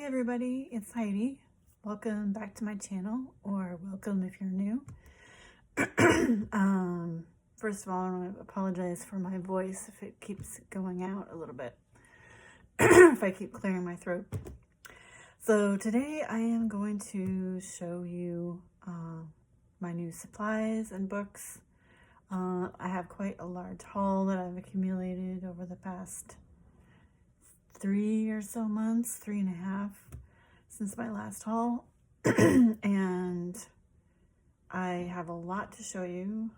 everybody, it's Heidi. Welcome back to my channel, or welcome if you're new. First of all, I want to apologize for my voice if it keeps going out a little bit, if I keep clearing my throat. So today I am going to show you my new supplies and books. I have quite a large haul that I've accumulated over the past 3 or so months, 3.5 since my last haul. And I have a lot to show you.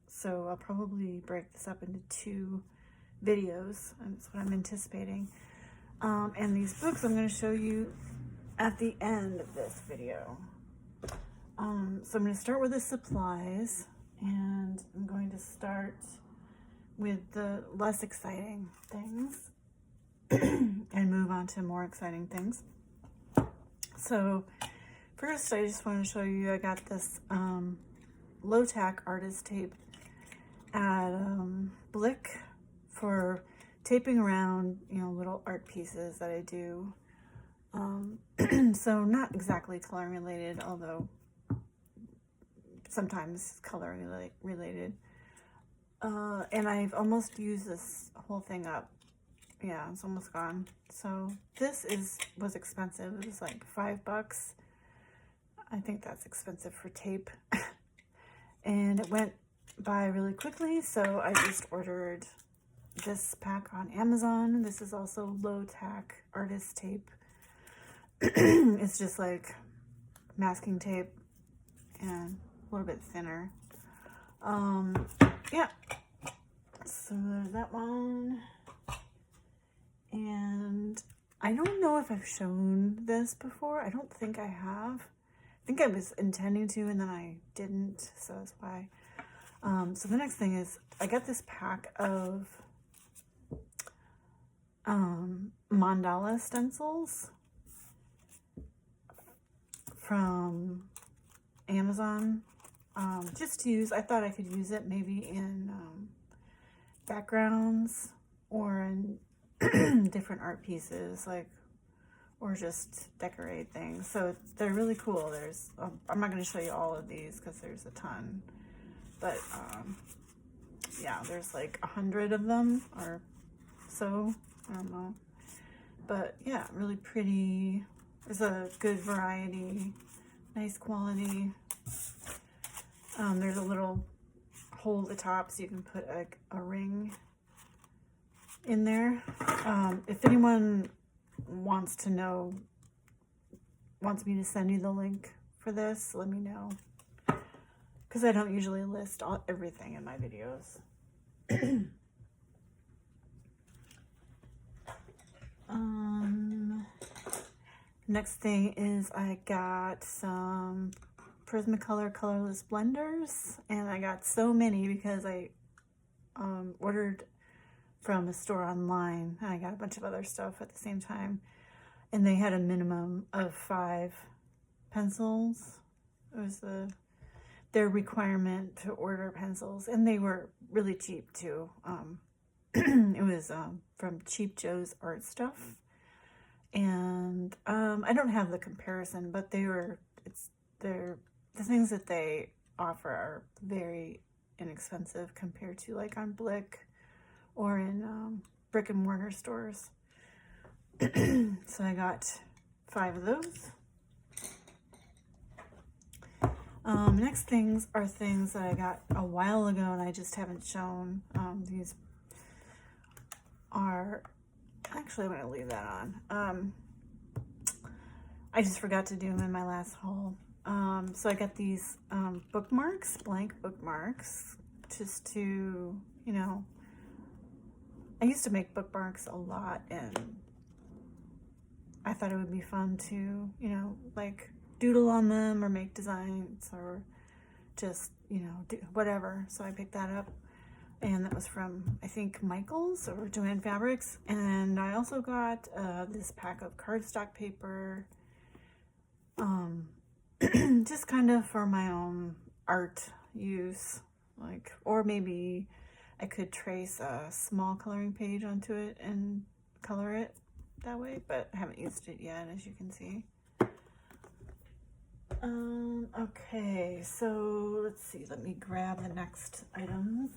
So I'll probably break this up into 2 videos. That's what I'm anticipating. And these books I'm going to show you at the end of this video. So I'm going to start with the supplies, and I'm going to start with the less exciting things and move on to more exciting things. So first, I just want to show you, I got this low tack artist tape at Blick for taping around, little art pieces that I do. So not exactly coloring related, although sometimes coloring related. And I've almost used this whole thing up. Yeah, it's almost gone. So this was expensive. It was like $5. I think that's expensive for tape. And it went by really quickly, so I just ordered this pack on Amazon. This is also low tack artist tape. It's just like masking tape and a little bit thinner. Yeah. So there's that one. And I don't know if I've shown this before. I don't think I have. I think I was intending to, and then I didn't, so that's why. So the next thing is, I got this pack of mandala stencils from Amazon, just to use. I thought I could use it maybe in backgrounds or in different art pieces, or just decorate things. So they're really cool. There's I'm not going to show you all of these because there's a ton, but yeah, there's like 100 of them or so, I don't know, but yeah, really pretty. There's a good variety, nice quality. There's a little hole at the top so you can put a ring in there. If anyone wants me to send you the link for this, let me know, because I don't usually list everything in my videos. Next thing is I got some Prismacolor colorless blenders, and I got so many because I ordered from a store online, and I got a bunch of other stuff at the same time, and they had a minimum of 5 pencils. It was their requirement to order pencils, and they were really cheap too. It was from Cheap Joe's Art Stuff, and I don't have the comparison, but the things that they offer are very inexpensive compared to like on Blick or in brick and mortar stores. So I got 5 of those. Next things are things that I got a while ago and I just haven't shown. These are, actually I'm going to leave that on. I just forgot to do them in my last haul. So I got these bookmarks, blank bookmarks, just to, I used to make bookmarks a lot, and I thought it would be fun to, like doodle on them or make designs or just, do whatever. So I picked that up, and that was from, I think, Michael's or Joanne Fabrics. And I also got this pack of cardstock paper, just kind of for my own art use, or maybe I could trace a small coloring page onto it and color it. that way, but I haven't used it yet, as you can see. Okay, so let's see, let me grab the next items.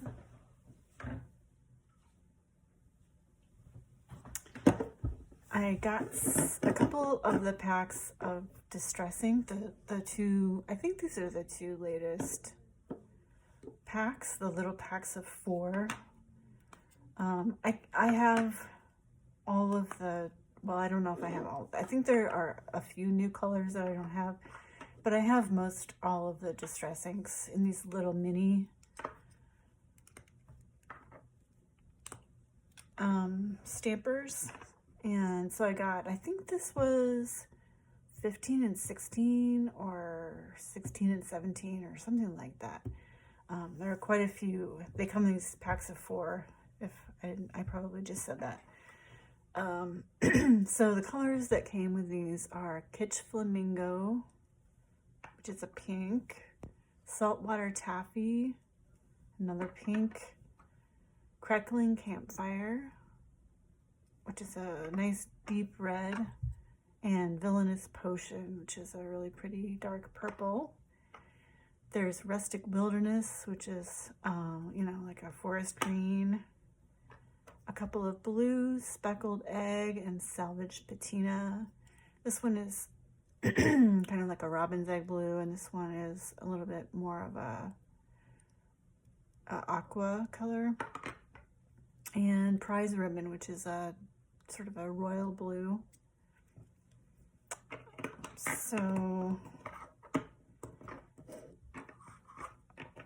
I got a couple of the packs of Distressing, the two, I think these are the two latest packs, the little packs of 4. I have all of the, well, I don't know if I have all, I think there are a few new colors that I don't have, but I have most all of the Distressings in these little mini stampers. And so I got, I think this was 15 and 16 or 16 and 17 or something like that. There are quite a few. They come in these packs of 4. If I probably just said that. So the colors that came with these are Kitsch Flamingo, which is a pink, Saltwater Taffy, another pink, Crackling Campfire, which is a nice deep red, and Villainous Potion, which is a really pretty dark purple. There's Rustic Wilderness, which is, you know, like a forest green. A couple of blues, Speckled Egg, and Salvaged Patina. This one is kind of like a robin's egg blue, and this one is a little bit more of a aqua color. And Prize Ribbon, which is a sort of a royal blue. So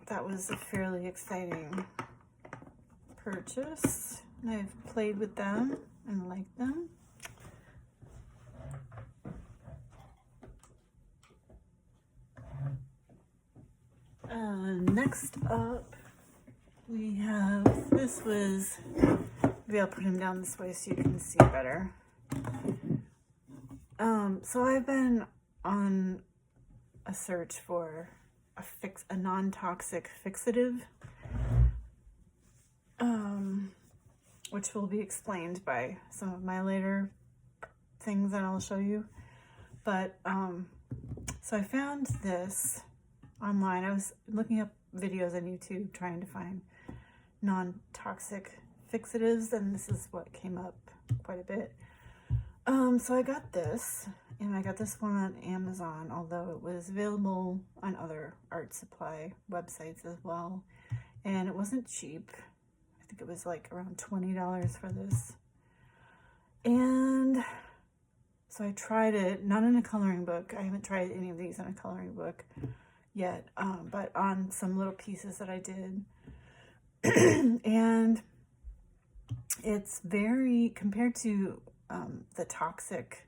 that was a fairly exciting purchase. I've played with them and liked them. Next up, we have, this was, maybe I'll put him down this way so you can see better. So I've been on a search for a non-toxic fixative, which will be explained by some of my later things that I'll show you. But so I found this online. I was looking up videos on YouTube trying to find non-toxic fixatives, and this is what came up quite a bit. So I got this, and I got this one on Amazon, although it was available on other art supply websites as well, and it wasn't cheap. I think it was like around $20 for this. And so I tried it, not in a coloring book. I haven't tried any of these in a coloring book yet, but on some little pieces that I did. And it's very, compared to the toxic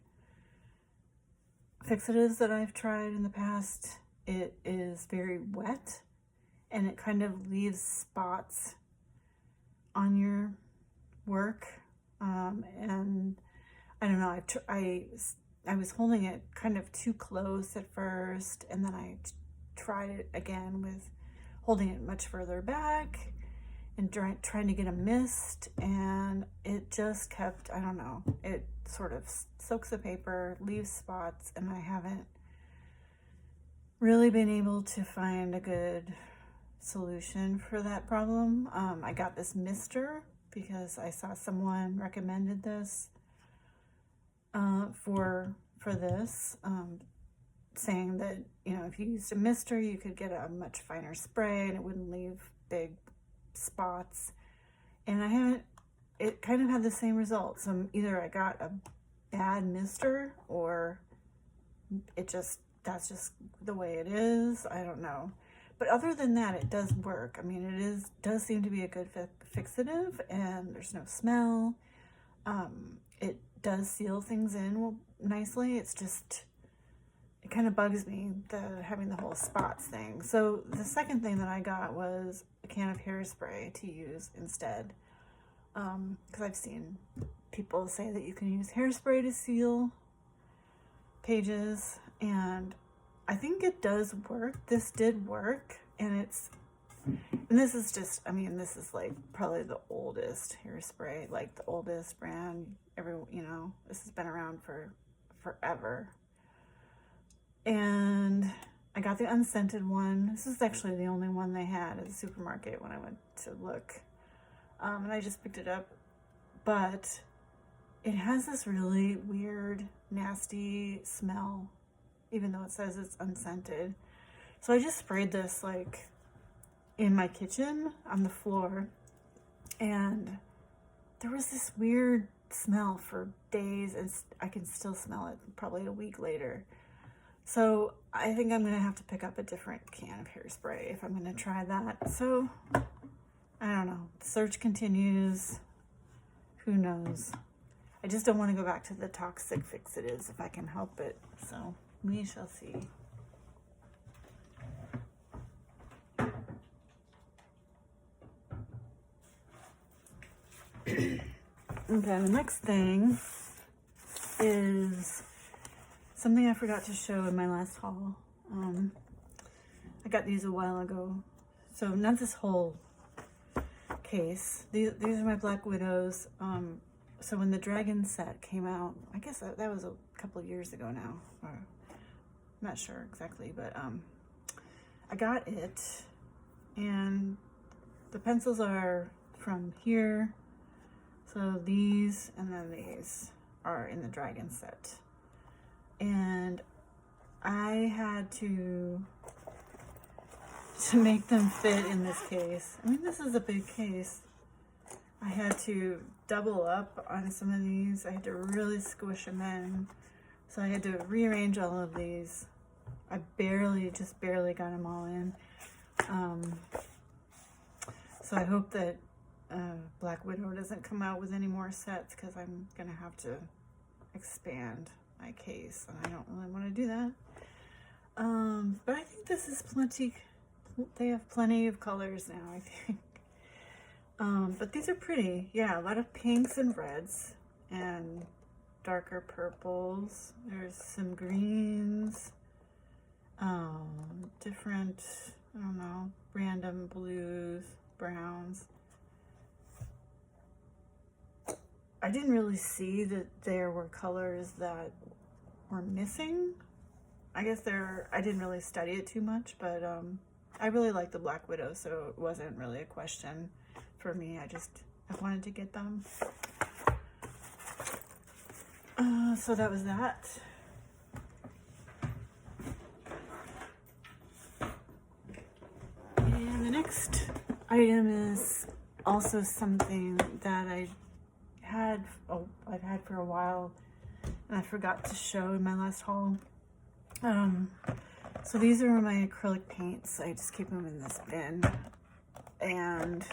fixatives that I've tried in the past, it is very wet, and it kind of leaves spots on your work. And I don't know, I was holding it kind of too close at first, and then I tried it again with holding it much further back and trying to get a mist, and it just kept, I don't know, it sort of soaks the paper, leaves spots, and I haven't really been able to find a good solution for that problem. I got this mister because I saw someone recommended this for this, saying that, you know, if you used a mister, you could get a much finer spray and it wouldn't leave big spots. And I haven't, it kind of had the same result. So either I got a bad mister, or it just, that's just the way it is. I don't know. But other than that, it does work. I mean, it does seem to be a good fixative, and there's no smell. It does seal things in nicely. It's just, it kind of bugs me, having the whole spots thing. So the second thing that I got was a can of hairspray to use instead. Because I've seen people say that you can use hairspray to seal pages, and I think it does work. This did work, and And this is just, I mean, this is like probably the oldest hairspray, like the oldest brand ever, you know, this has been around for forever. And I got the unscented one. This is actually the only one they had at the supermarket when I went to look. And I just picked it up, but it has this really weird, nasty smell, even though it says it's unscented. So I just sprayed this like in my kitchen on the floor, and there was this weird smell for days, and I can still smell it probably a week later. So I think I'm gonna have to pick up a different can of hairspray if I'm gonna try that. So I don't know, the search continues, who knows. I just don't want to go back to the toxic fixatives if I can help it, so we shall see. Okay, the next thing is something I forgot to show in my last haul. I got these a while ago. So not this whole case. These are my Black Widows. So when the Dragon set came out, I guess that was a couple of years ago now. Or, I'm not sure exactly, but I got it. And the pencils are from here. So these and then these are in the Dragon set. And I had to make them fit in this case. I mean, this is a big case. I had to double up on some of these. I had to really squish them in. So I had to rearrange all of these. I just barely got them all in. So I hope that Black Widow doesn't come out with any more sets, because I'm gonna have to expand my case, and I don't really want to do that. But I think this is plenty. They have plenty of colors now, I think. But these are pretty. Yeah, a lot of pinks and reds and darker purples. There's some greens, different, I don't know, random blues, browns. I didn't really see that there were colors that were missing. I guess I didn't really study it too much, but I really like the Black Widow, so it wasn't really a question for me. I wanted to get them. So that was that. And the next item is also something that I've had for a while, and I forgot to show in my last haul. So these are my acrylic paints. I just keep them in this bin, and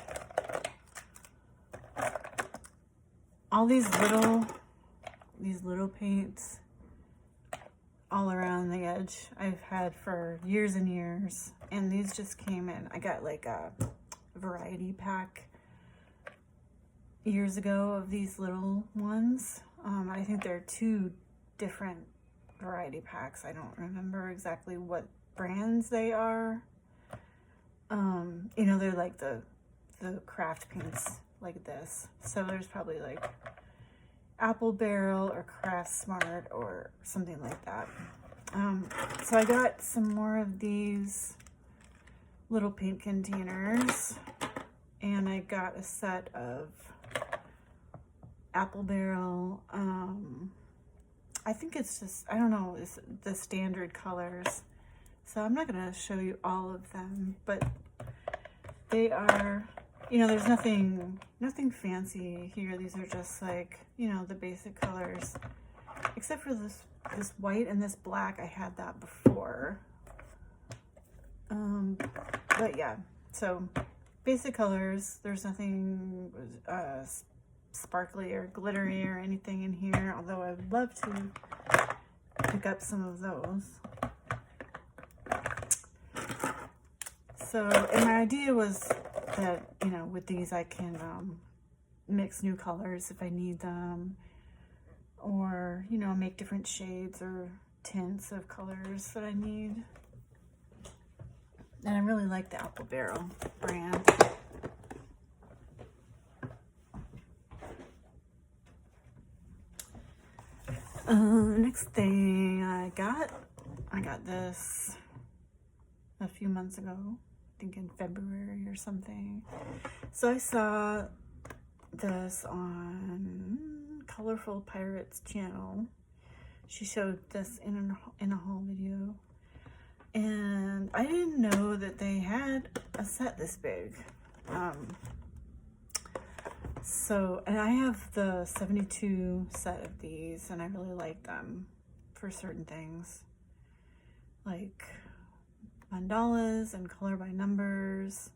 all these little paints all around the edge I've had for years and years, and these just came in. I got like a variety pack years ago of these little ones. I think there are 2 different variety packs. I don't remember exactly what brands they are. You know, they're like the craft paints like this. So there's probably like Apple Barrel or Craft Smart or something like that. So I got some more of these little paint containers, and I got a set of Apple Barrel. I think it's just, I don't know, it's the standard colors. So I'm not going to show you all of them, but they are, you know, there's nothing fancy here. These are just like, you know, the basic colors, except for this white and this black. I had that before. But yeah, so basic colors. There's nothing sparkly or glittery or anything in here, although I would love to pick up some of those. So, and my idea was that, you know, with these I can mix new colors if I need them, or, you know, make different shades or tints of colors that I need. And I really like the Apple Barrel brand. Next thing I got this a few months ago, I think in February or something. So I saw this on Colorful Pirate's channel. She showed this in a haul video, and I didn't know that they had a set this big. And I have the 72 set of these, and I really like them for certain things, like mandalas and color by numbers,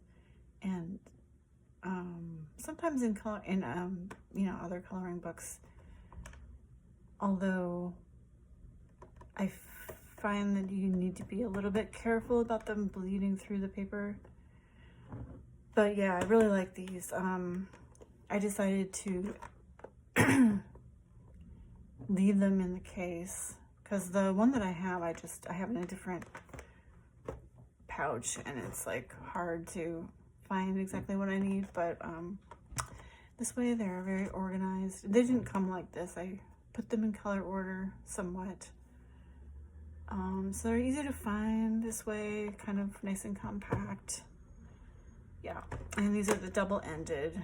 and sometimes in color you know, other coloring books. Although I find that you need to be a little bit careful about them bleeding through the paper. But yeah, I really like these. I decided to leave them in the case because the one that I have, I have in a different pouch, and it's like hard to find exactly what I need. But this way they're very organized. They didn't come like this. I put them in color order somewhat. So they're easy to find this way, kind of nice and compact. Yeah, and these are the double-ended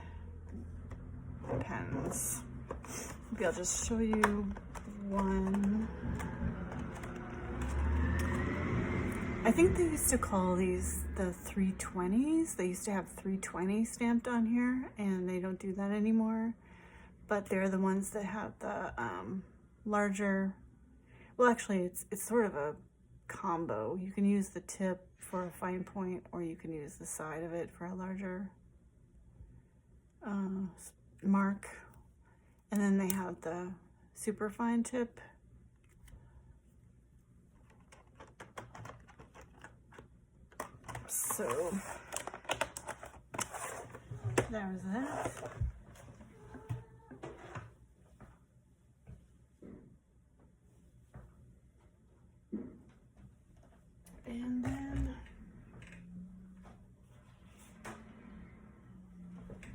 pens. Maybe I'll just show you one. I think they used to call these the 320s. They used to have 320 stamped on here, and they don't do that anymore. But they're the ones that have the larger, well, actually it's sort of a combo. You can use the tip for a fine point, or you can use the side of it for a larger mark. And then they have the super fine tip. So there's that. And then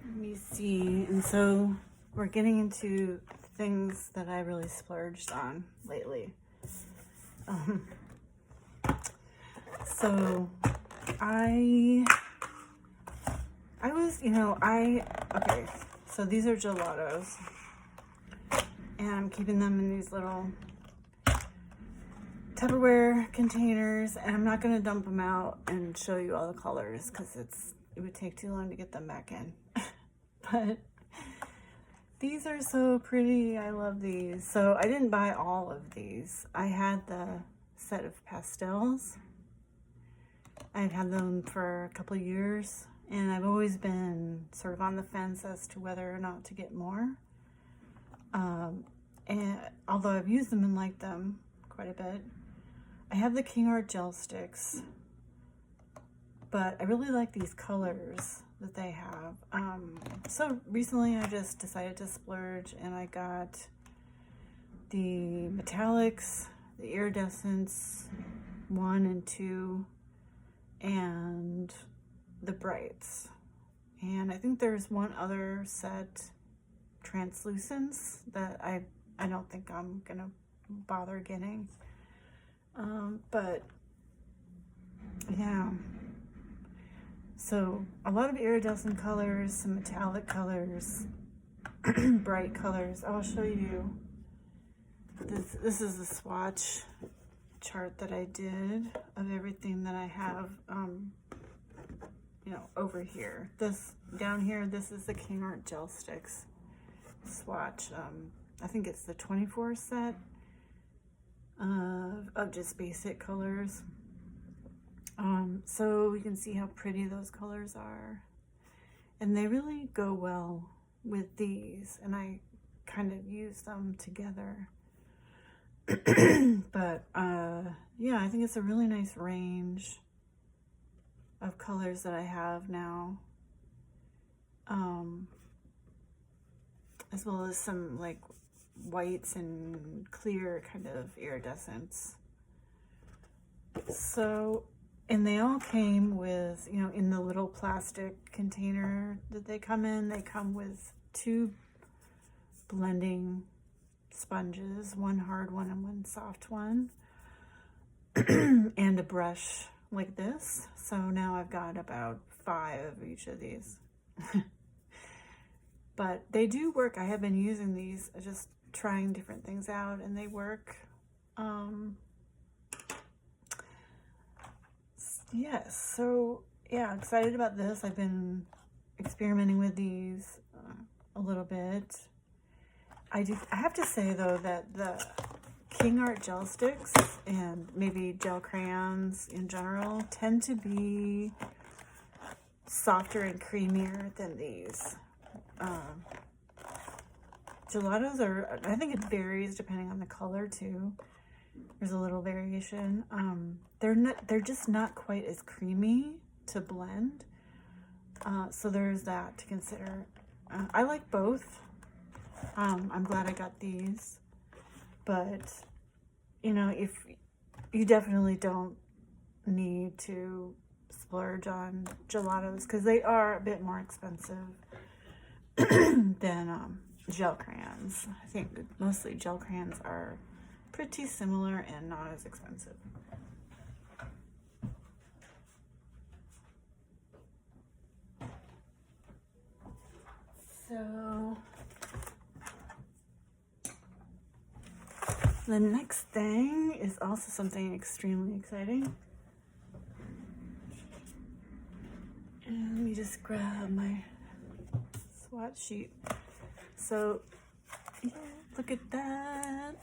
let me see. And so we're getting into things that I really splurged on lately. So I was, okay, so these are Gelatos, and I'm keeping them in these little Tupperware containers, and I'm not going to dump them out and show you all the colors because it would take too long to get them back in. But these are so pretty. I love these. So I didn't buy all of these. I had the set of pastels. I've had them for a couple of years, and I've always been sort of on the fence as to whether or not to get more. And although I've used them and liked them quite a bit, I have the King Art gel sticks, but I really like these colors that they have. So recently I just decided to splurge, and I got the metallics, the iridescence 1 and 2, and the brights. And I think there's one other set, translucents, that I don't think I'm gonna bother getting. But yeah, so a lot of iridescent colors, some metallic colors, bright colors. I'll show you. This is the swatch chart that I did of everything that I have, over here. This down here, this is the King Art gel sticks swatch. I think it's the 24 set of just basic colors. So you can see how pretty those colors are, and they really go well with these, and I kind of use them together. But yeah, I think it's a really nice range of colors that I have now, as well as some like whites and clear kind of iridescence. So, And they all came with, you know, in the little plastic container that they come in, they come with 2 blending sponges, one hard one and one soft one, and a brush like this. So now I've got about 5 of each of these. But they do work. I have been using these, just trying different things out, and they work. Yes, so yeah, excited about this. I've been experimenting with these a little bit. I have to say though that the King Art gel sticks and maybe gel crayons in general tend to be softer and creamier than these. Gelatos are, I think it varies depending on the color too. There's a little variation. They're just not quite as creamy to blend. So there's that to consider. I like both. I'm glad I got these, but you know, if you definitely don't need to splurge on Gelatos because they are a bit more expensive than gel crayons. I think mostly gel crayons are pretty similar and not as expensive. So the next thing is also something extremely exciting. And let me just grab my swatch sheet. So yeah, look at that.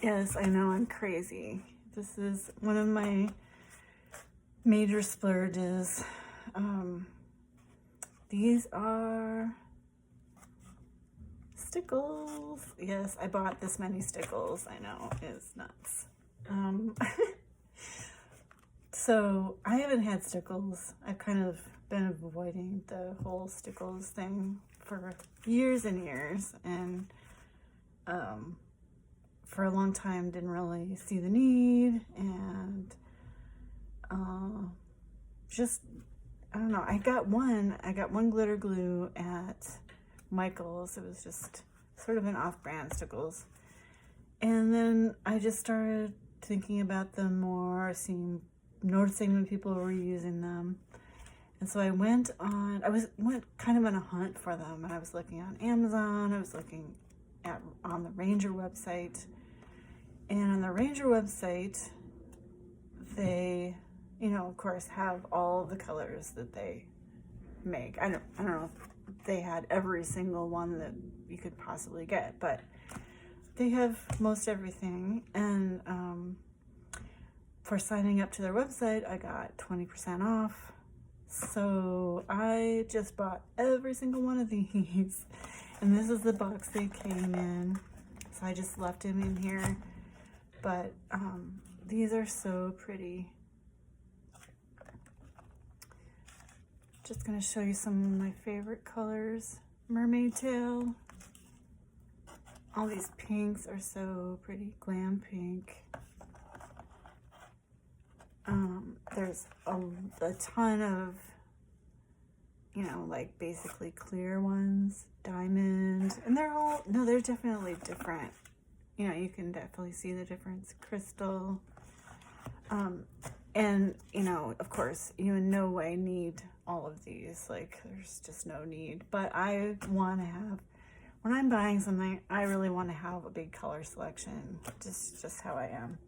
Yes, I know, I'm crazy. This is one of my major splurges. These are Stickles. Yes, I bought this many Stickles. I know, it's nuts. So I haven't had Stickles. I've kind of been avoiding the whole Stickles thing for years and years, and for a long time didn't really see the need, and just, I don't know, I got one glitter glue at Michael's. It was just sort of an off-brand Stickles, and then I just started thinking about them more, noticing when people were using them, and so I went kind of on a hunt for them, and I was looking on Amazon, I was looking on the Ranger website, and on the Ranger website they, you know, of course, have all the colors that they make. I don't know if they had every single one that you could possibly get, but they have most everything. And for signing up to their website, I got 20% off. So I just bought every single one of these. And this is the box they came in. So I just left them in here. But these are so pretty. Just gonna show you some of my favorite colors. Mermaid tail. All these pinks are so pretty. Glam pink. There's a ton of, you know, like basically clear ones. Diamond. And they're definitely different. You know, you can definitely see the difference. Crystal. And, you know, of course, you in no way need all of these. Like, there's just no need. But I want to have, when I'm buying something, I really want to have a big color selection. Just how I am.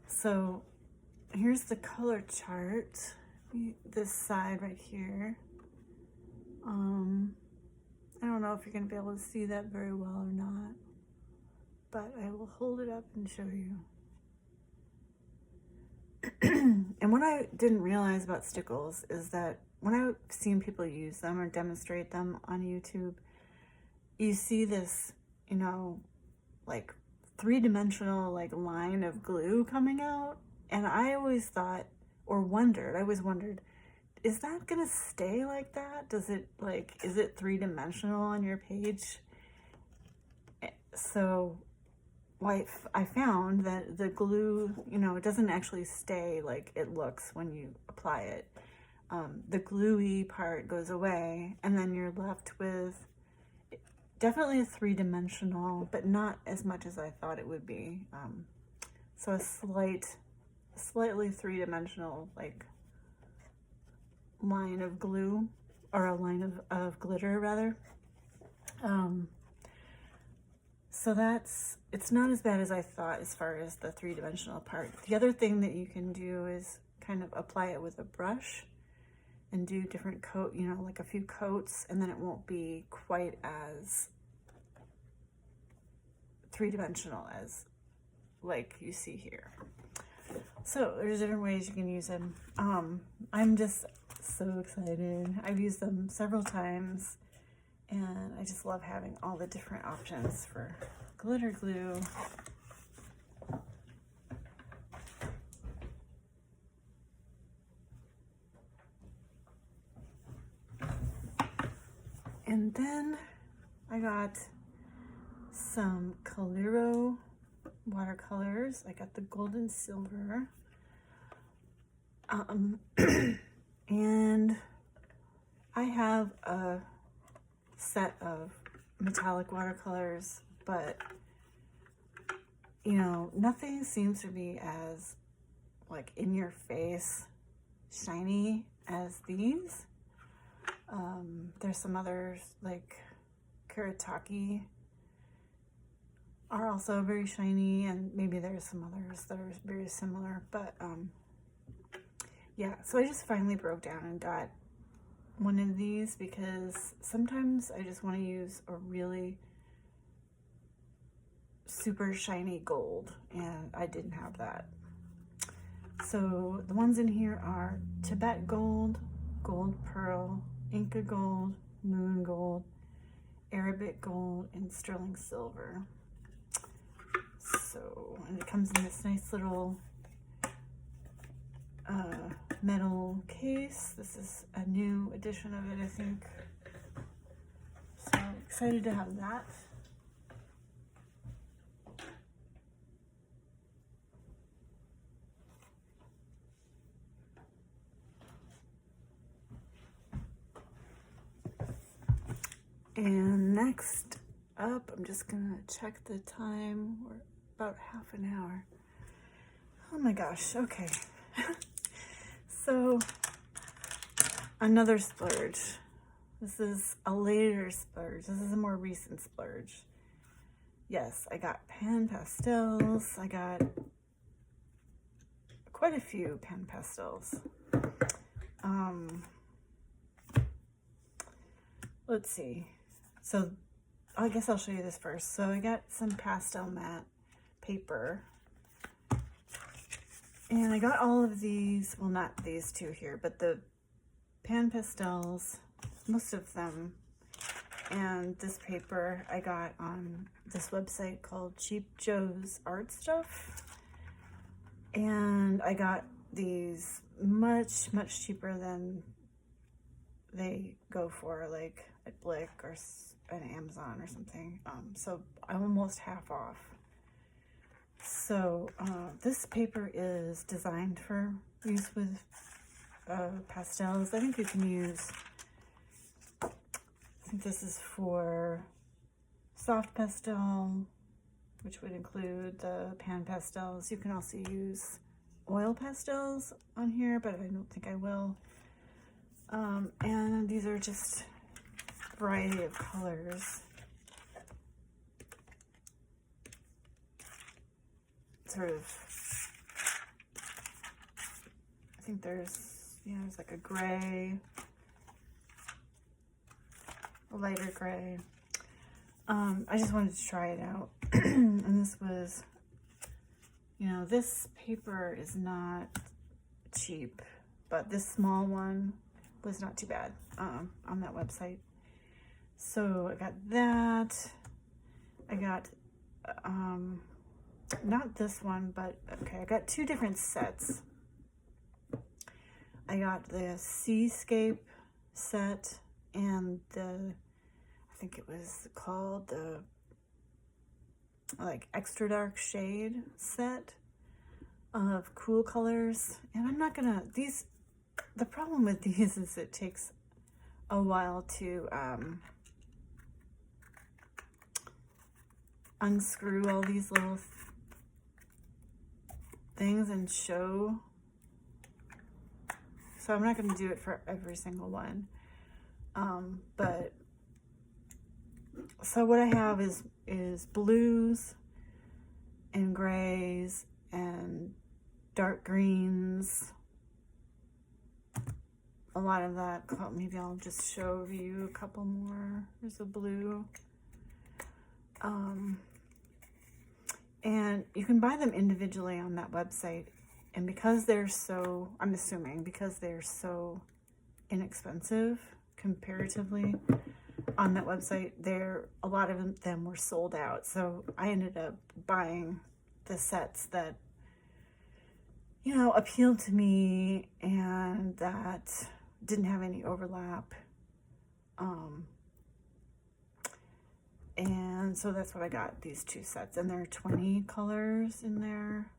So, here's the color chart. This side right here. I don't know if you're going to be able to see that very well or not. But I will hold it up and show you. And what I didn't realize about Stickles is that when I've seen people use them or demonstrate them on YouTube, you see this, you know, like 3-dimensional like line of glue coming out. And I always thought, or wondered, is that gonna stay like that? Does it, like, is it 3-dimensional on your page? So I found that the glue, you know, it doesn't actually stay like it looks when you apply it. The gluey part goes away, and then you're left with definitely a three-dimensional, but not as much as I thought it would be. So a slightly three-dimensional like line of glue, or a line of glitter rather. So it's not as bad as I thought as far as the three-dimensional part. The other thing that you can do is kind of apply it with a brush and do different coat, you know, like a few coats, and then it won't be quite as three-dimensional as like you see here. So there's different ways you can use them. I'm just so excited. I've used them several times, and I just love having all the different options for glitter glue. And then I got some Coliro watercolors. I got the gold and silver. And I have a set of metallic watercolors, but you know, nothing seems to be as like in your face shiny as these. There's some others like Karataki are also very shiny, and maybe there's some others that are very similar, but yeah, so I just finally broke down and got one of these because sometimes I just want to use a really super shiny gold, and I didn't have that. So the ones in here are Tibet Gold, Gold Pearl, Inca Gold, Moon Gold, Arabic Gold, and Sterling Silver. So, and it comes in this nice little metal case. This is a new edition of it, I think. So excited to have that. And next up, I'm just gonna check the time. We're about half an hour. Oh my gosh, okay. So, another splurge. This is a later splurge. This is a more recent splurge. Yes, I got pan pastels. I got quite a few pan pastels. Let's see. So I guess I'll show you this first. So I got some pastel matte paper, and I got all of these, well, not these two here, but the pan pastels, most of them, and this paper I got on this website called Cheap Joe's Art Stuff, and I got these much cheaper than they go for, like at Blick or an Amazon or something. So almost half off. So this paper is designed for use with pastels. I think you can use, I think this is for soft pastel, which would include the pan pastels. You can also use oil pastels on here, but I don't think I will. And these are just a variety of colors. Sort of, I think there's, you know, there's like a gray, a lighter gray. I just wanted to try it out. And this was, you know, this paper is not cheap, but this small one was not too bad on that website. So I got that. I got, not this one, but okay, I got two different sets. I got the Seascape set and the, I think it was called the like extra dark shade set of cool colors. And I'm not gonna, the problem with these is it takes a while to unscrew all these little things and show. So I'm not going to do it for every single one. But so what I have is blues and grays and dark greens. A lot of that, maybe I'll just show you a couple more. There's a blue. And you can buy them individually on that website. And because they're so, I'm assuming, because they're so inexpensive comparatively on that website, a lot of them were sold out. So I ended up buying the sets that, you know, appealed to me and that didn't have any overlap. And so that's what I got, these two sets, and there are 20 colors in there.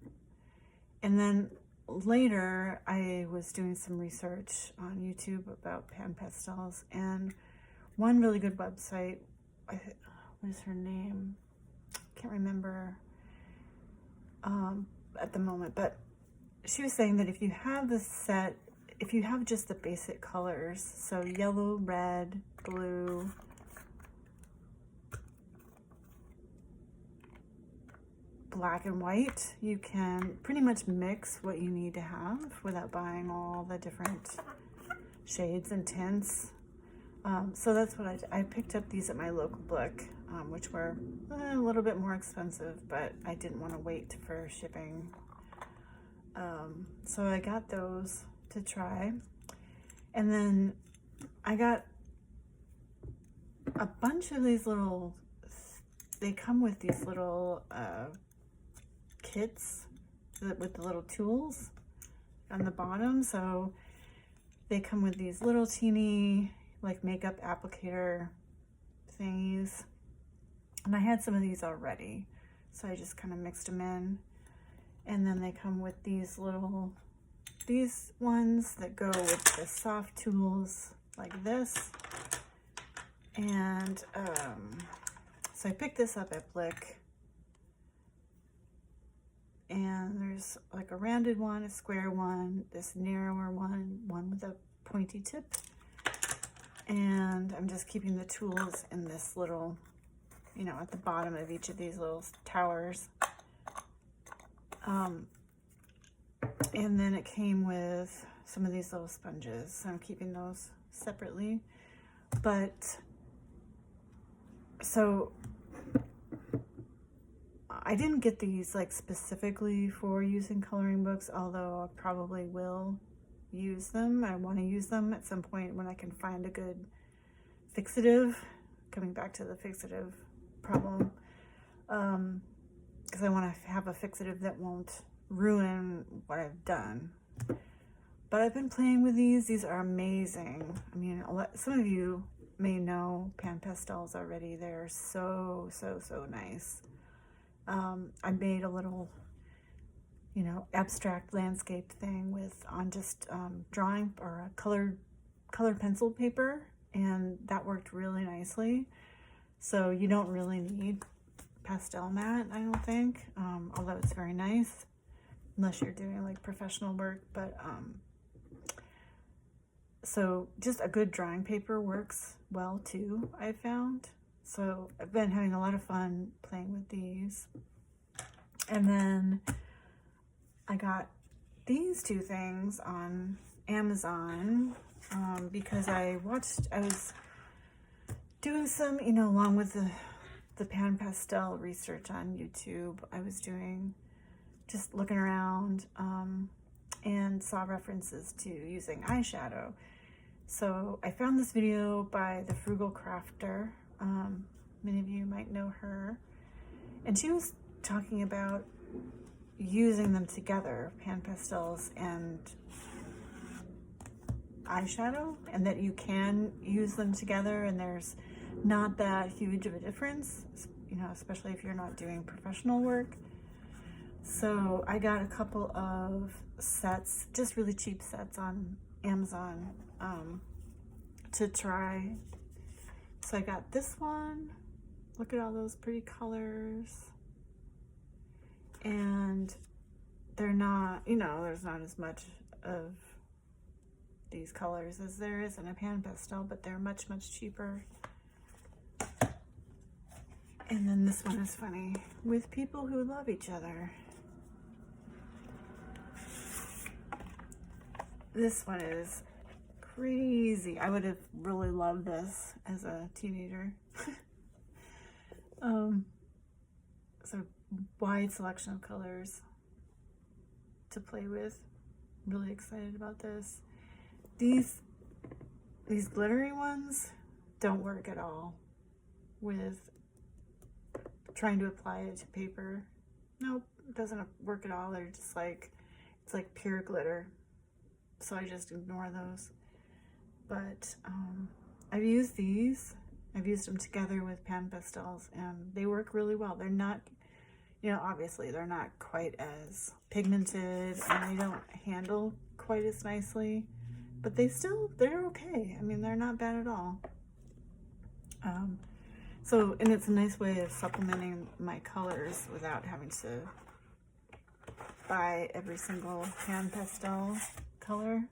And then later I was doing some research on YouTube about pan pastels, and one really good website, what is her name? Can't remember at the moment, but she was saying that if you have the set, if you have just the basic colors, so yellow, red, blue, black and white, you can pretty much mix what you need to have without buying all the different shades and tints. So that's what I picked up these at my local book, which were a little bit more expensive, but I didn't want to wait for shipping. So I got those to try. And then I got a bunch of these little, they come with these little kits with the little tools on the bottom. So they come with these little teeny like makeup applicator thingies, and I had some of these already, so I just kind of mixed them in. And then they come with these ones that go with the soft tools like this. And so I picked this up at Blick. And there's like a rounded one, a square one, this narrower one, one with a pointy tip. And I'm just keeping the tools in this little, you know, at the bottom of each of these little towers. And then it came with some of these little sponges, so I'm keeping those separately. But so I didn't get these like specifically for using coloring books, although I probably will use them. I want to use them at some point when I can find a good fixative, coming back to the fixative problem, because I want to have a fixative that won't ruin what I've done. But I've been playing with these are amazing. I mean, some of you may know pan pastels already. They're so nice. I made a little, you know, abstract landscape thing on just drawing or a colored pencil paper, and that worked really nicely. So you don't really need pastel mat, I don't think, although it's very nice, unless you're doing like professional work. But so just a good drawing paper works well too, I found. So I've been having a lot of fun playing with these. And then I got these two things on Amazon because I was doing some, you know, along with the pan pastel research on YouTube, I was doing, just looking around and saw references to using eyeshadow. So I found this video by the Frugal Crafter. Many of you might know her, and she was talking about using them together, pan pastels and eyeshadow, and that you can use them together and there's not that huge of a difference. you know, especially if you're not doing professional work. So I got a couple of sets, just really cheap sets on Amazon to try. So I got this one. Look at all those pretty colors. And they're not, you know, there's not as much of these colors as there is in a pan pastel, but they're much, much cheaper. And then this one is funny, with people who love each other. This one is crazy. I would have really loved this as a teenager. So wide selection of colors to play with. Really excited about this. These glittery ones don't work at all with trying to apply it to paper. Nope, it doesn't work at all. They're just like, it's like pure glitter. So I just ignore those. But I've used these. I've used them together with pan pastels and they work really well. They're not, you know, obviously they're not quite as pigmented and they don't handle quite as nicely, but they're okay. I mean, they're not bad at all. So, and it's a nice way of supplementing my colors without having to buy every single pan pastel color.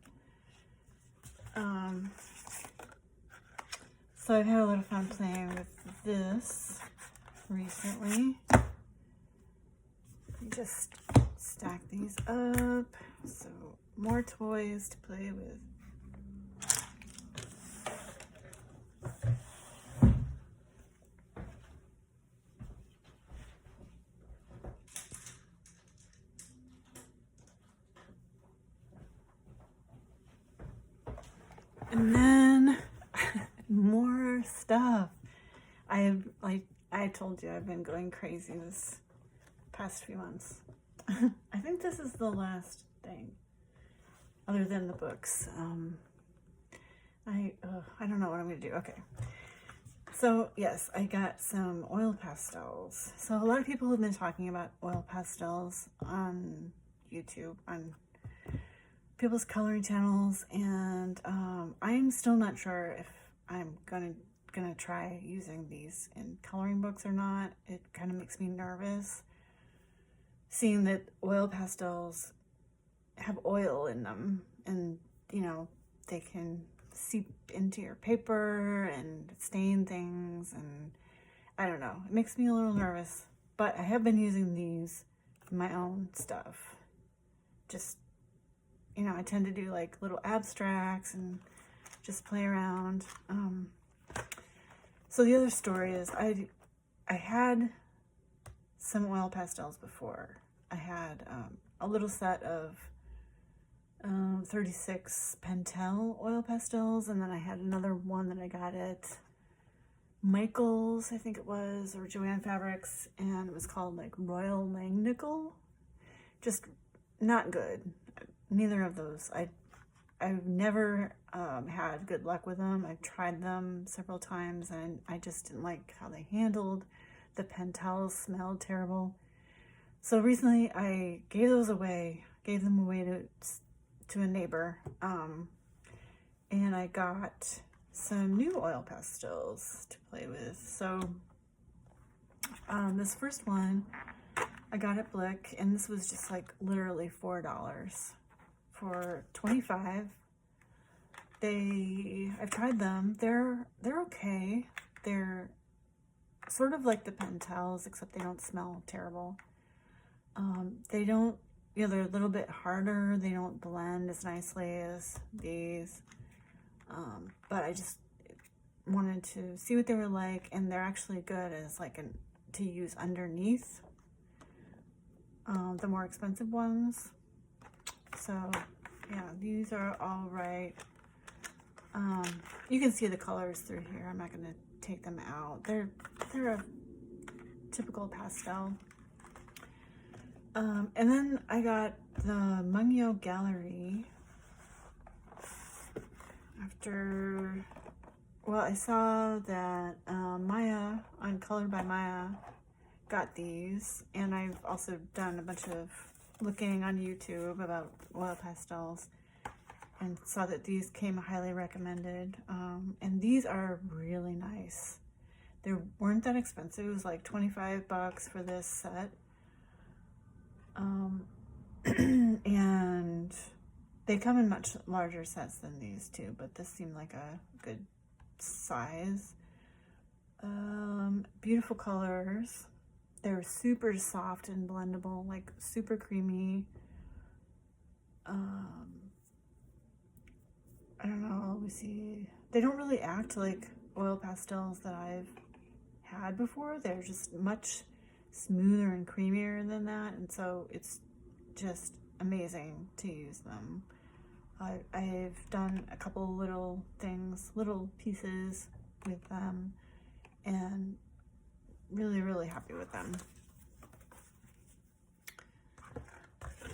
So I've had a lot of fun playing with this recently. Just stack these up. So more toys to play with. And then more stuff. I told you I've been going crazy this past few months. I think this is the last thing other than the books. I don't know what I'm gonna do. Okay. So yes, I got some oil pastels. So a lot of people have been talking about oil pastels on YouTube, on people's coloring channels, and I'm still not sure if I'm gonna try using these in coloring books or not. It kind of makes me nervous seeing that oil pastels have oil in them, and you know, they can seep into your paper and stain things, and I don't know, it makes me a little nervous. But I have been using these in my own stuff. Just, you know, I tend to do like little abstracts and just play around. So the other story is I had some oil pastels before. I had a little set of 36 Pentel oil pastels, and then I had another one that I got at Michael's, I think it was, or Joanne Fabrics, and it was called like Royal Langnickel. Just not good. Neither of those. I've never had good luck with them. I've tried them several times and I just didn't like how they handled. The Pentels smelled terrible. So recently I gave them away to a neighbor, and I got some new oil pastels to play with. So this first one I got at Blick, and this was just like literally $4 for 25. I've tried them. They're okay. They're sort of like the Pentels, except they don't smell terrible. They don't, you know, they're a little bit harder. They don't blend as nicely as these. But I just wanted to see what they were like, and they're actually good as like to use underneath the more expensive ones. So yeah, these are all right. You can see the colors through here. I'm not going to take them out. They're a typical pastel. And then I got the Mungyo Gallery after, well, I saw that Maya on Colored by Maya got these, and I've also done a bunch of looking on YouTube about oil pastels and saw that these came highly recommended. And these are really nice. They weren't that expensive. It was like 25 bucks for this set. And they come in much larger sets than these two, but this seemed like a good size. Beautiful colors. They're super soft and blendable, like super creamy. I don't know, let me see. They don't really act like oil pastels that I've had before. They're just much smoother and creamier than that, and so it's just amazing to use them. I've done a couple little things, little pieces with them, and really happy with them.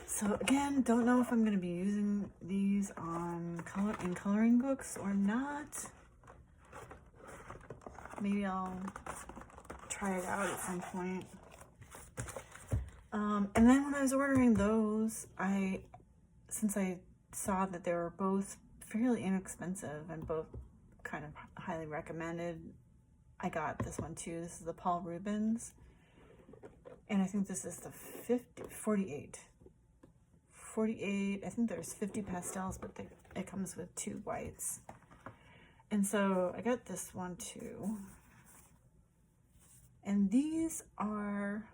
So again, don't know if I'm going to be using these on in coloring books or not. Maybe I'll try it out at some point. And then when I was ordering those, since I saw that they were both fairly inexpensive and both kind of highly recommended, I got this one too. This is the Paul Rubens, and I think this is the 48. I think there's 50 pastels, but it comes with 2 whites. And so I got this one too. And these are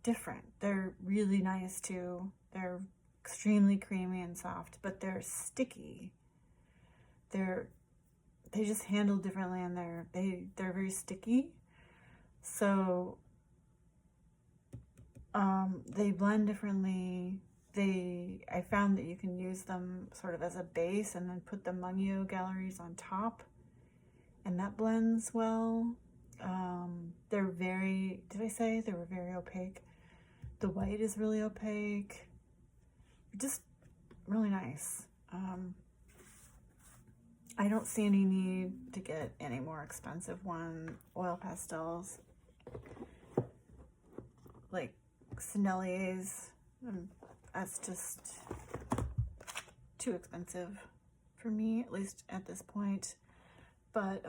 different. They're really nice too. They're extremely creamy and soft, but they're sticky. They just handle differently, and they're very sticky. So they blend differently. I found that you can use them sort of as a base and then put the Mungyo galleries on top, and that blends well. They're very, did I say they were very opaque? The white is really opaque. Just really nice. I don't see any need to get any more expensive oil pastels like Senneliers. That's just too expensive for me, at least at this point. But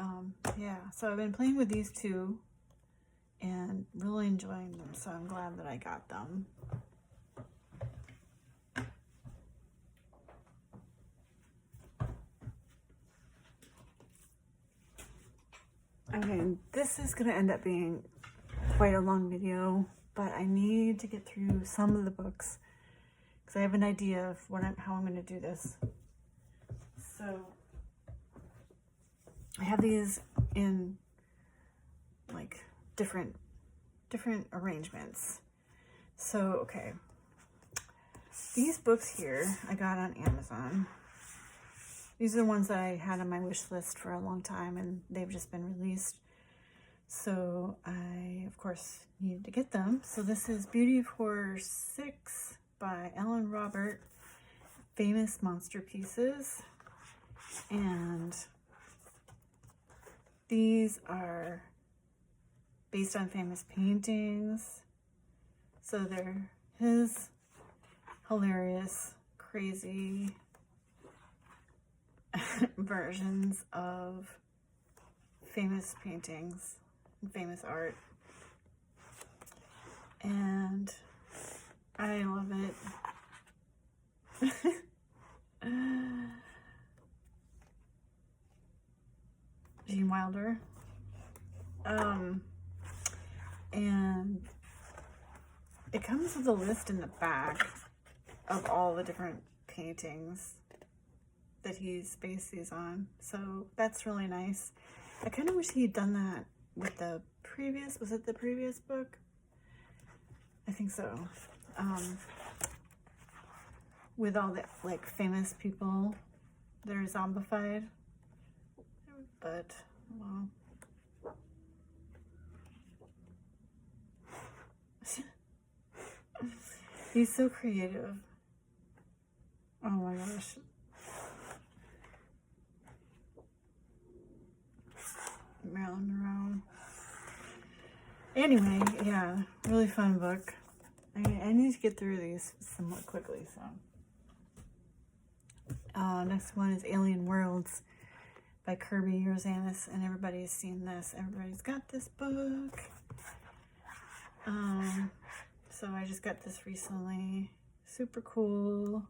yeah, so I've been playing with these two and really enjoying them, so I'm glad that I got them. Okay, this is going to end up being quite a long video, but I need to get through some of the books because I have an idea of how I'm going to do this. So I have these in like different arrangements. So okay, these books here I got on Amazon. These are the ones that I had on my wish list for a long time, and they've just been released. So I, of course, needed to get them. So this is Beauty of Horror 6 by Ellen Robert, Famous Monster Pieces. And these are based on famous paintings. So they're his hilarious, crazy versions of famous paintings and famous art, and I love it. Gene Wilder. And it comes with a list in the back of all the different paintings that he's based these on, so that's really nice. I kind of wish he'd done that with the previous, was it the previous book? I think so. With all the like famous people that are zombified, but well. He's so creative. Oh my gosh. Marilyn Monroe. Anyway, yeah, really fun book. I need to get through these somewhat quickly, so. Next one is Alien Worlds by Kirby Rosanis, and everybody's seen this. Everybody's got this book. So I just got this recently. Super cool.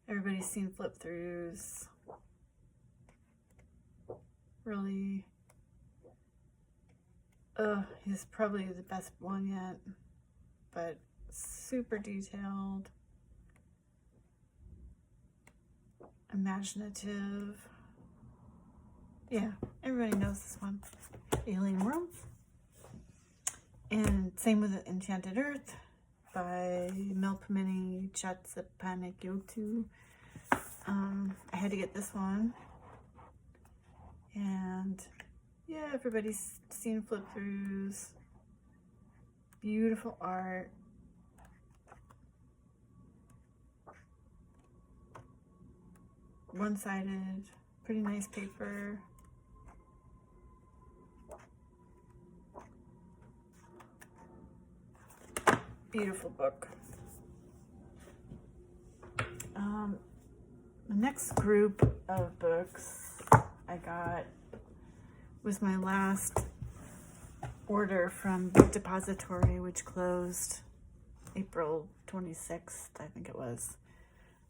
Everybody's seen flip throughs. Really, he's probably the best one yet, but super detailed, imaginative. Yeah, everybody knows this one. Alien Worlds. And same with Enchanted Earth by Melpomene Chatsapanikyotu. I had to get this one. And yeah, everybody's seen flip throughs. Beautiful art. One-sided, pretty nice paper. Beautiful book. The next group of books I got was my last order from Book Depository, which closed April 26th, I think it was.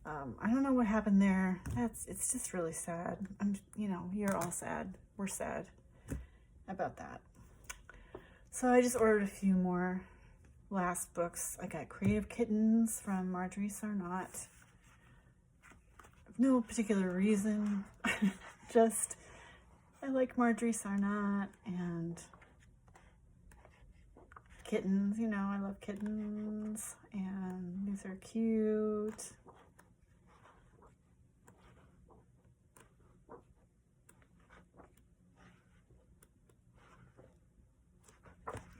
I don't know what happened there. It's just really sad. You're all sad. We're sad about that. So I just ordered a few more last books. I got Creative Kittens from Marjorie Sarnott. No particular reason. Just, I like Marjorie Sarnott and kittens. I love kittens. And these are cute.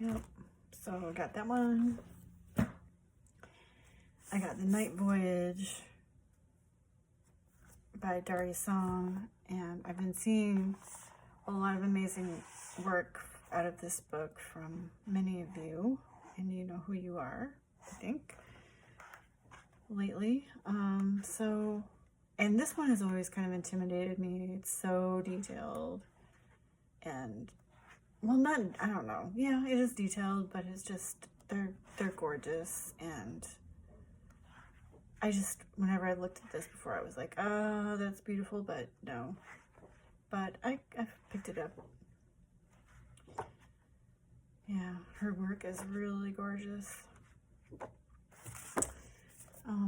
Yep, so I got that one. I got The Night Voyage by Daria Song, and I've been seeing a lot of amazing work out of this book from many of you, and you know who you are, I think, lately. And this one has always kind of intimidated me. It's so detailed, and I don't know. Yeah, it is detailed, but it's just, they're gorgeous. And whenever I looked at this before, I was like, oh, that's beautiful, but no. But I picked it up. Yeah, her work is really gorgeous.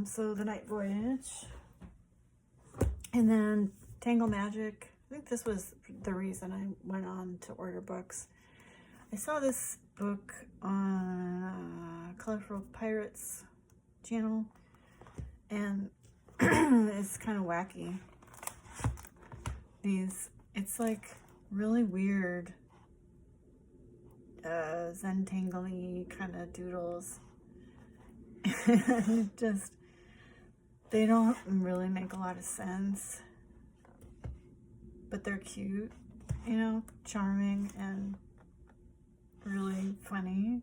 So The Night Voyage. And then Tangle Magic. I think this was the reason I went on to order books. I saw this book on Colorful Pirates channel, and it's kind of wacky. It's like really weird, Zentangle-y kind of doodles. They don't really make a lot of sense. But they're cute, charming and really funny.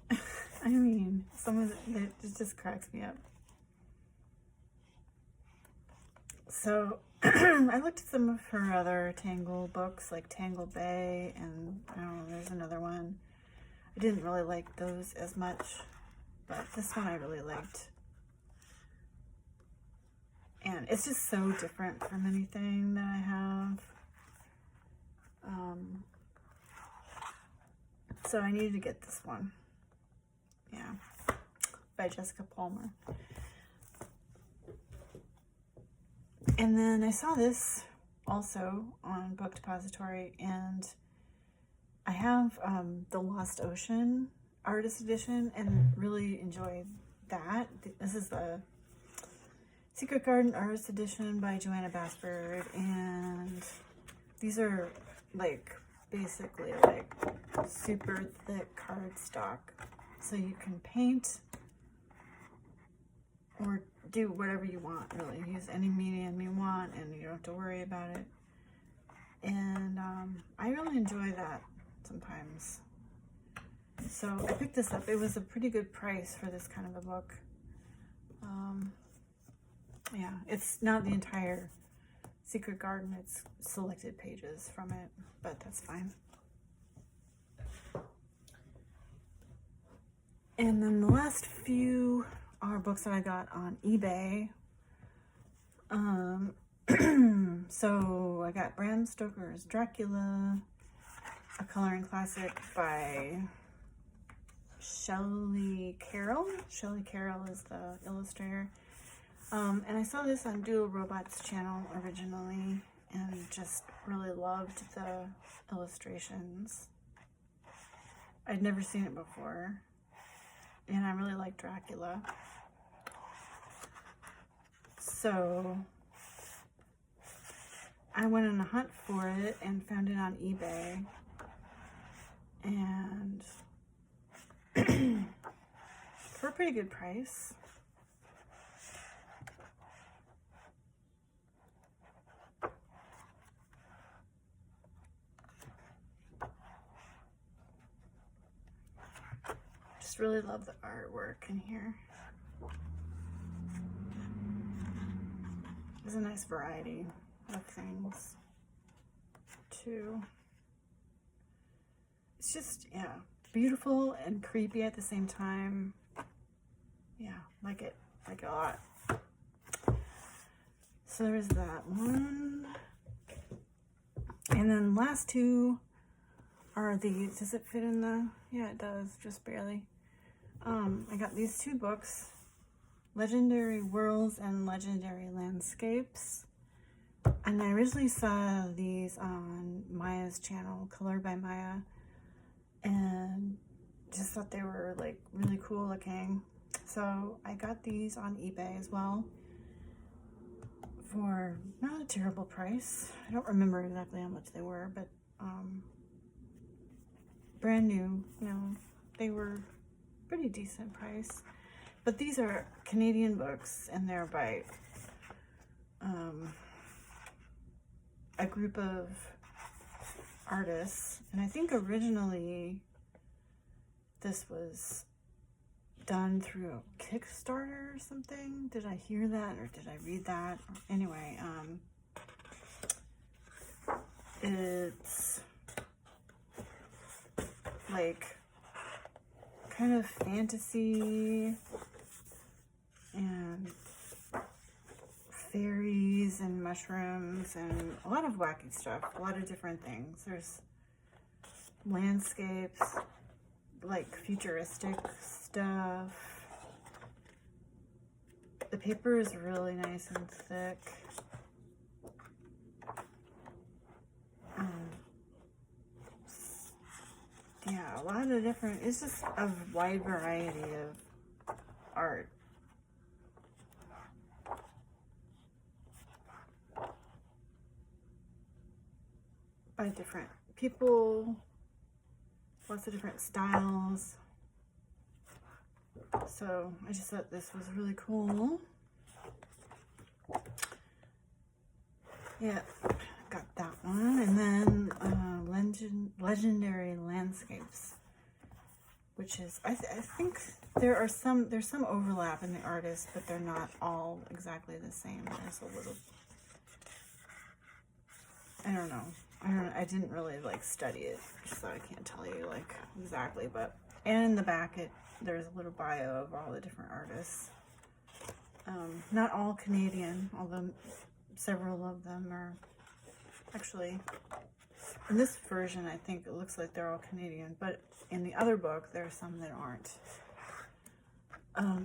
I mean, some of it just cracks me up. So I looked at some of her other Tangle books, like Tangle Bay, and I don't know, there's another one. I didn't really like those as much, but this one I really liked. And it's just so different from anything that I have. So I needed to get this one. Yeah. By Jessica Palmer. And then I saw this also on Book Depository, and I have the Lost Ocean Artist Edition and really enjoyed that. This is the Secret Garden Artist Edition by Joanna Basford, and these are basically super thick cardstock, so you can paint or do whatever you want, really. Use any medium you want, and you don't have to worry about it. And I really enjoy that sometimes. So I picked this up. It was a pretty good price for this kind of a book. Yeah, it's not the entire Secret Garden, it's selected pages from it, but that's fine. And then the last few are books that I got on eBay. So I got Bram Stoker's Dracula, a coloring classic by Shelley Carroll. Shelley Carroll is the illustrator. And I saw this on Dual Robot's channel originally and just really loved the illustrations. I'd never seen it before, and I really like Dracula. So I went on a hunt for it and found it on eBay, and for a pretty good price. Just really love the artwork in here. There's a nice variety of things too. It's just, yeah, beautiful and creepy at the same time. Yeah, like it a lot. So there's that one. And then last two are these. Does it fit in the, yeah, it does, just barely. I got these two books, Legendary Worlds and Legendary Landscapes. And I originally saw these on Maya's channel, Colored by Maya, and just thought they were like really cool looking. So I got these on eBay as well for not a terrible price. I don't remember exactly how much they were, but brand new, you know, they were pretty decent price. But these are Canadian books, and they're by a group of artists. And I think originally this was done through a Kickstarter or something. Did I hear that, or did I read that? Anyway, it's like kind of fantasy and fairies and mushrooms and a lot of wacky stuff, a lot of different things. There's landscapes, like futuristic stuff. The paper is really nice and thick. Yeah, a lot of different, it's just a wide variety of art. By different people, lots of different styles. So I just thought this was really cool. Yeah, got that one. And then Legendary Landscapes, which is, I think there's some overlap in the artists, but they're not all exactly the same. There's a little, I don't know, I didn't really like study it, so I can't tell you like exactly, but, and in the back there's a little bio of all the different artists. Not all Canadian, although several of them are actually, in this version I think it looks like they're all Canadian, but in the other book there are some that aren't.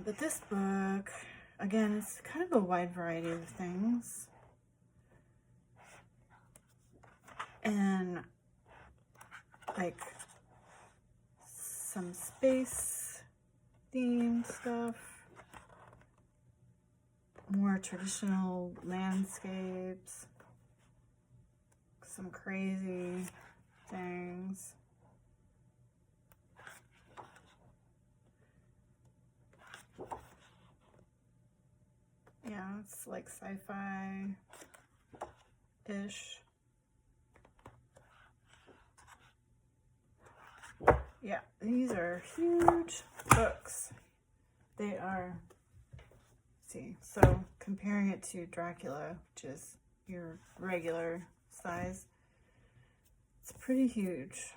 But this book, again, it's kind of a wide variety of things. And like some space themed stuff, more traditional landscapes, some crazy things. Yeah, it's like sci-fi-ish. Yeah, these are huge books. They are, see, so comparing it to Dracula, which is your regular size, it's pretty huge.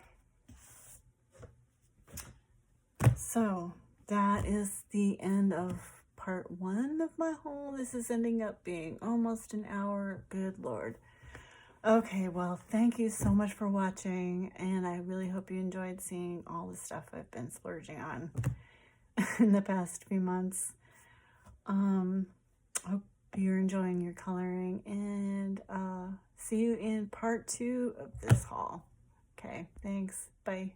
So that is the end of part 1 of my haul. This is ending up being almost an hour. Good Lord. Okay, well, thank you so much for watching, and I really hope you enjoyed seeing all the stuff I've been splurging on in the past few months. Hope you're enjoying your coloring, and see you in part 2 of this haul. Okay, thanks. Bye.